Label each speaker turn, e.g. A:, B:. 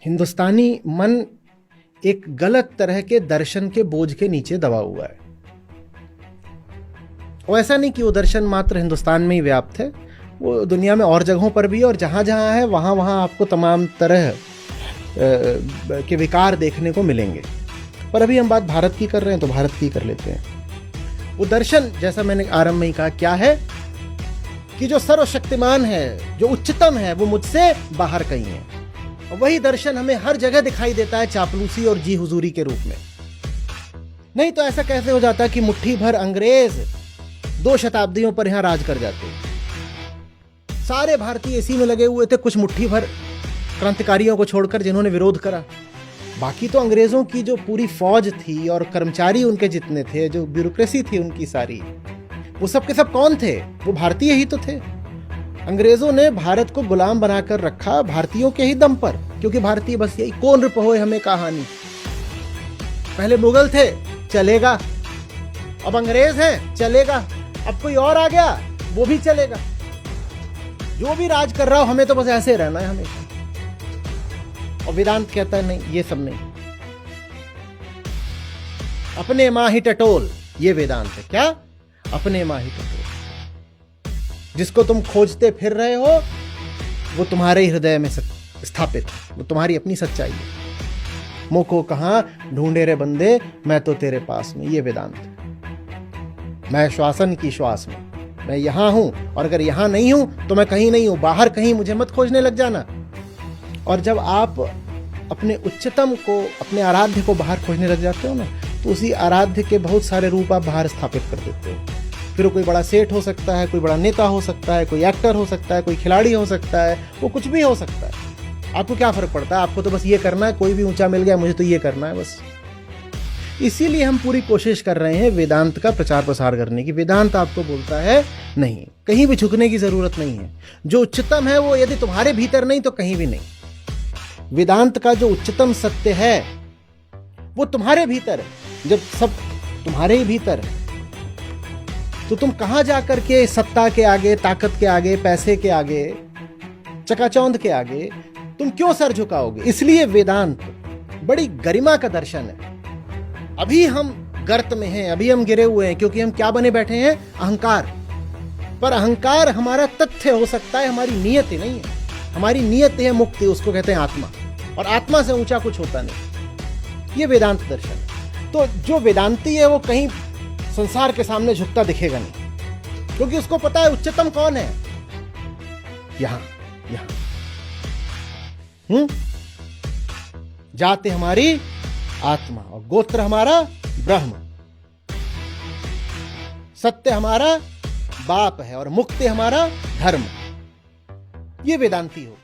A: हिंदुस्तानी मन एक गलत तरह के दर्शन के बोझ के नीचे दबा हुआ है। और ऐसा नहीं कि वो दर्शन मात्र हिंदुस्तान में ही व्याप्त है, वो दुनिया में और जगहों पर भी है, और जहाँ जहाँ है वहाँ वहाँ आपको तमाम तरह के विकार देखने को मिलेंगे। पर अभी हम बात भारत की कर रहे हैं तो भारत की कर लेते हैं। वो दर्शन, जैसा मैंने आरंभ में ही कहा, क्या है कि जो सर्वशक्तिमान है, जो उच्चतम है, वो मुझसे बाहर कहीं है। और वही दर्शन हमें हर जगह दिखाई देता है चापलूसी और जी हुजूरी के रूप में। नहीं तो ऐसा कैसे हो जाता कि मुट्ठी भर अंग्रेज 2 शताब्दियों पर यहां राज कर जाते। सारे भारतीय इसी में लगे हुए थे, कुछ मुट्ठी भर क्रांतिकारियों को छोड़कर जिन्होंने विरोध करा। बाकी तो अंग्रेजों की जो पूरी फौज थी और कर्मचारी उनके जितने थे, जो ब्यूरोक्रेसी थी उनकी सारी, वो सब के सब कौन थे? वो भारतीय ही तो थे। अंग्रेजों ने भारत को गुलाम बनाकर रखा भारतीयों के ही दम पर, क्योंकि भारतीय बस यही कौन रिपोए हमें कहानी। पहले मुगल थे, चलेगा। अब अंग्रेज हैं, चलेगा। अब कोई और आ गया, वो भी चलेगा। जो भी राज कर रहा हो, हमें तो बस ऐसे रहना है हमेशा। और वेदांत कहता है नहीं, ये सब नहीं, अपने मां ही टटोल। ये वेदांत है। क्या? अपने मां ही टटोल। जिसको तुम खोजते फिर रहे हो वो तुम्हारे हृदय में स्थापित है, वो तुम्हारी अपनी सच्चाई है। मुँह को कहां ढूंढे रे बंदे, मैं तो तेरे पास में। ये वेदांत है। मैं श्वासन की श्वास में, मैं यहां हूं, और अगर यहां नहीं हूं तो मैं कहीं नहीं हूं, बाहर कहीं। मुझे मत खोजने लग जाना। और जब आप अपने उच्चतम को, अपने आराध्य को बाहर खोजने लग जाते हो ना, तो उसी आराध्य के बहुत सारे रूप आप बाहर स्थापित कर देते हो। फिर वो कोई बड़ा सेठ हो सकता है, कोई बड़ा नेता हो सकता है, कोई एक्टर हो सकता है, कोई खिलाड़ी हो सकता है, वो कुछ भी हो सकता है। आपको क्या फर्क पड़ता है? आपको तो बस ये करना है। कोई भी ऊंचा मिल गया, मुझे तो ये करना है बस। इसीलिए हम पूरी कोशिश कर रहे हैं वेदांत का प्रचार प्रसार करने की। वेदांत आपको बोलता है नहीं, कहीं भी झुकने की जरूरत नहीं है। जो उच्चतम है वो यदि तुम्हारे भीतर नहीं तो कहीं भी नहीं। वेदांत का जो उच्चतम सत्य है वो तुम्हारे भीतर है। जब सब तुम्हारे ही भीतर है तो तुम कहां जाकर के सत्ता के आगे, ताकत के आगे, पैसे के आगे, चकाचौंध के आगे तुम क्यों सर झुकाओगे? इसलिए वेदांत बड़ी गरिमा का दर्शन है। अभी हम गर्त में हैं, अभी हम गिरे हुए हैं, क्योंकि हम क्या बने बैठे हैं? अहंकार। पर अहंकार हमारा तथ्य हो सकता है, हमारी नियत नहीं है। हमारी नियत है मुक्ति, उसको कहते हैं आत्मा। और आत्मा से ऊंचा कुछ होता नहीं। ये वेदांत दर्शन है। तो जो वेदांती है वो कहीं संसार के सामने झुकता दिखेगा नहीं, क्योंकि उसको पता है उच्चतम कौन है। यहां जाते हमारी आत्मा, और गोत्र हमारा ब्रह्म। सत्य हमारा बाप है, और मुक्ति हमारा धर्म। ये वेदांती हो।